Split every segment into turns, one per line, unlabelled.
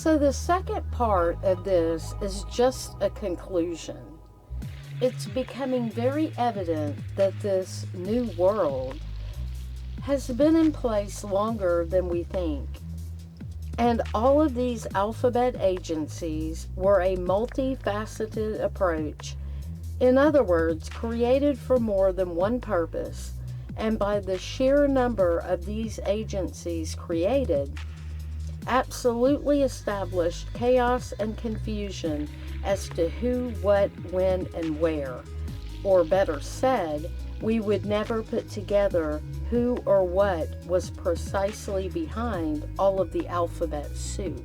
So the second part of this is just a conclusion. It's becoming very evident that this new world has been in place longer than we think. And all of these alphabet agencies were a multifaceted approach. In other words, created for more than one purpose, and by the sheer number of these agencies created, absolutely established chaos and confusion as to who, what, when, and where. Or better said, we would never put together who or what was precisely behind all of the alphabet soup.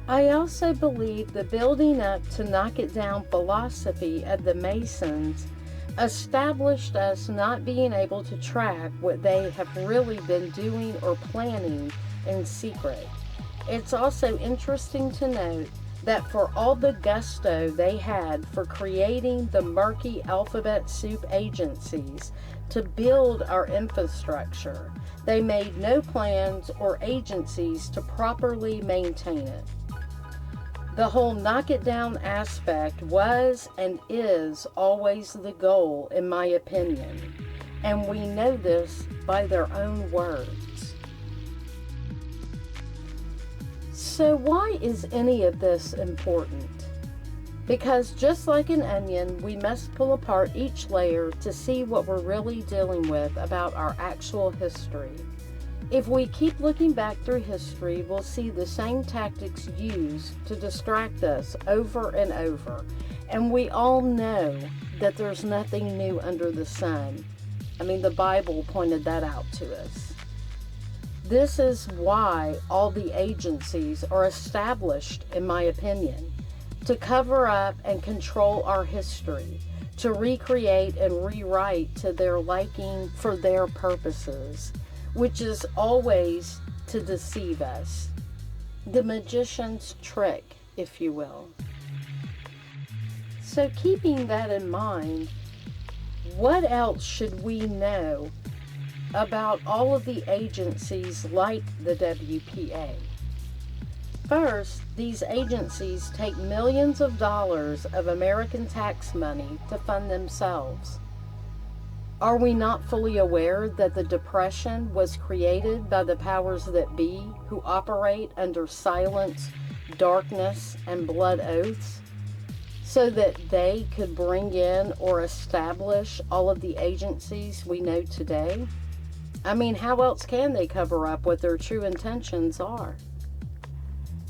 I also believe the building up to knock it down philosophy of the Masons established us not being able to track what they have really been doing or planning in secret. It's also interesting to note that for all the gusto they had for creating the murky alphabet soup agencies to build our infrastructure, they made no plans or agencies to properly maintain it. The whole knock it down aspect was and is always the goal, in my opinion, and we know this by their own words. So why is any of this important? Because just like an onion, we must pull apart each layer to see what we're really dealing with about our actual history. If we keep looking back through history, we'll see the same tactics used to distract us over and over. And we all know that there's nothing new under the sun. I mean, the Bible pointed that out to us. This is why all the agencies are established, in my opinion, to cover up and control our history, to recreate and rewrite to their liking for their purposes, which is always to deceive us. The magician's trick, if you will. So keeping that in mind, what else should we know about all of the agencies like the WPA? First, these agencies take millions of dollars of American tax money to fund themselves. Are we not fully aware that the Depression was created by the powers that be who operate under silence, darkness, and blood oaths, so that they could bring in or establish all of the agencies we know today? I mean, how else can they cover up what their true intentions are?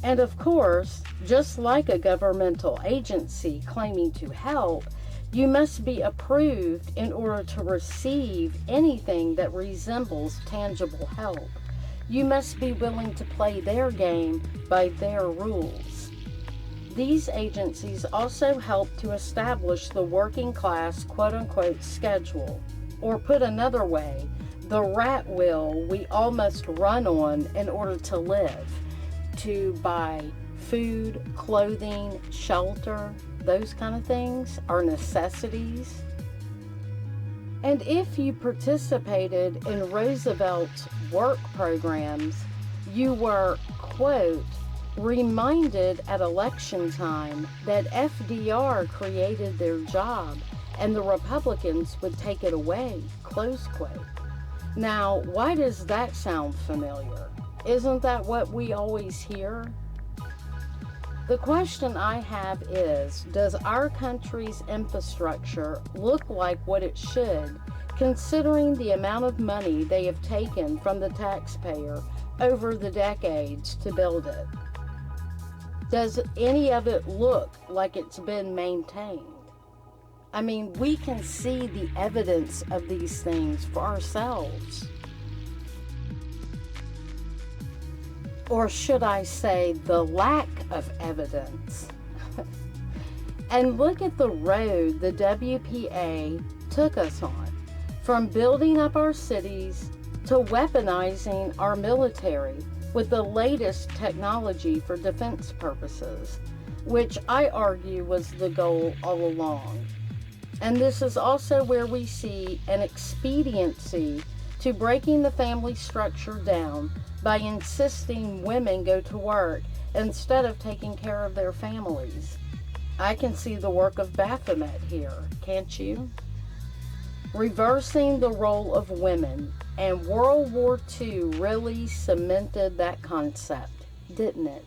And of course, just like a governmental agency claiming to help, you must be approved in order to receive anything that resembles tangible help. You must be willing to play their game by their rules. These agencies also help to establish the working class quote-unquote schedule, or put another way, the rat wheel we all must run on in order to live, to buy food, clothing, shelter, those kind of things are necessities. And if you participated in Roosevelt's work programs, you were, quote, reminded at election time that FDR created their job and the Republicans would take it away, close quote. Now, why does that sound familiar? Isn't that what we always hear? The question I have is, does our country's infrastructure look like what it should, considering the amount of money they have taken from the taxpayer over the decades to build it? Does any of it look like it's been maintained? I mean, we can see the evidence of these things for ourselves. Or should I say, the lack of evidence. And look at the road the WPA took us on, from building up our cities to weaponizing our military with the latest technology for defense purposes, which I argue was the goal all along. And this is also where we see an expediency to breaking the family structure down by insisting women go to work instead of taking care of their families. I can see the work of Baphomet here, can't you? Reversing the role of women, and World War II really cemented that concept, didn't it?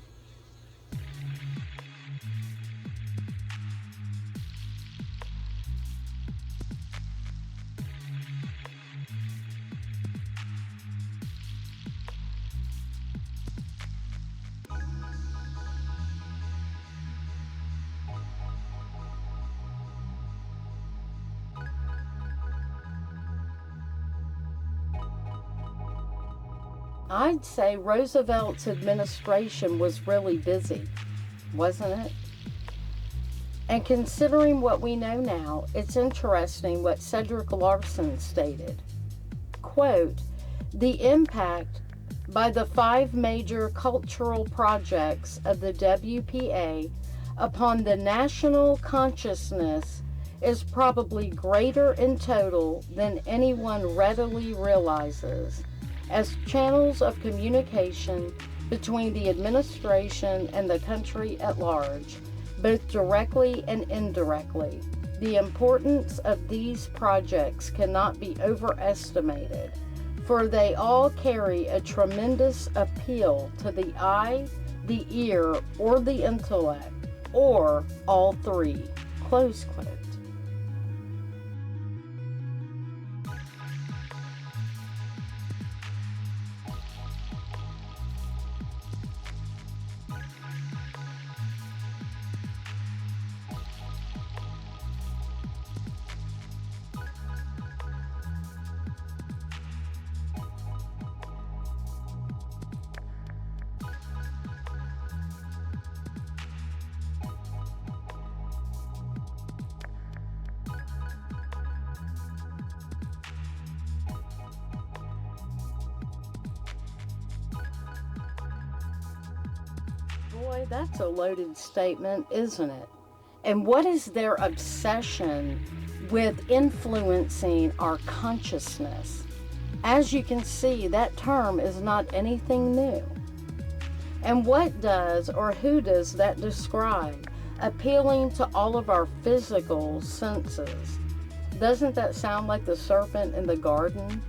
I'd say Roosevelt's administration was really busy, wasn't it? And considering what we know now, it's interesting what Cedric Larson stated. Quote, "The impact by the 5 major cultural projects of the WPA upon the national consciousness is probably greater in total than anyone readily realizes, as channels of communication between the administration and the country at large, both directly and indirectly. The importance of these projects cannot be overestimated, for they all carry a tremendous appeal to the eye, the ear, or the intellect, or all three." Close quote. Boy, that's a loaded statement, isn't it? And what is their obsession with influencing our consciousness? As you can see, that term is not anything new. And what does or who does that describe? Appealing to all of our physical senses. Doesn't that sound like the serpent in the garden?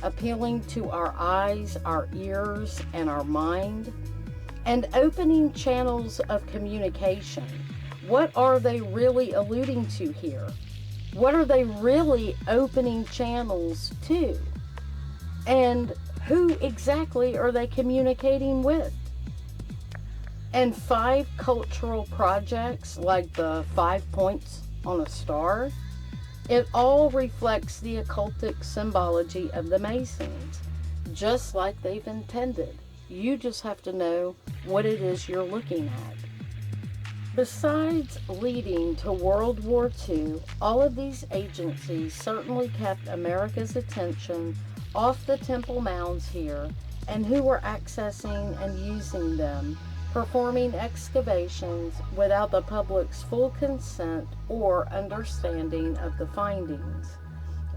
Appealing to our eyes, our ears, and our mind? And opening channels of communication. What are they really alluding to here? What are they really opening channels to? And who exactly are they communicating with? And 5 cultural projects, like the 5 points on a star, it all reflects the occultic symbology of the Masons, just like they've intended. You just have to know what it is you're looking at. Besides leading to World War II, all of these agencies certainly kept America's attention off the temple mounds here and who were accessing and using them, performing excavations without the public's full consent or understanding of the findings.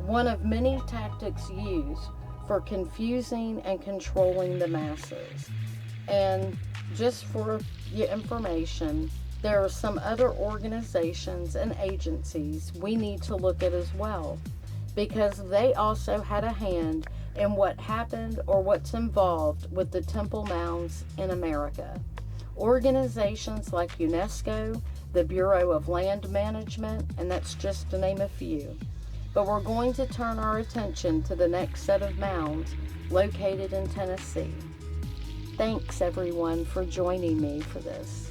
One of many tactics used for confusing and controlling the masses. And just for your information, there are some other organizations and agencies we need to look at as well, because they also had a hand in what happened or what's involved with the temple mounds in America. Organizations like UNESCO, the Bureau of Land Management, and that's just to name a few. But we're going to turn our attention to the next set of mounds located in Tennessee. Thanks everyone for joining me for this.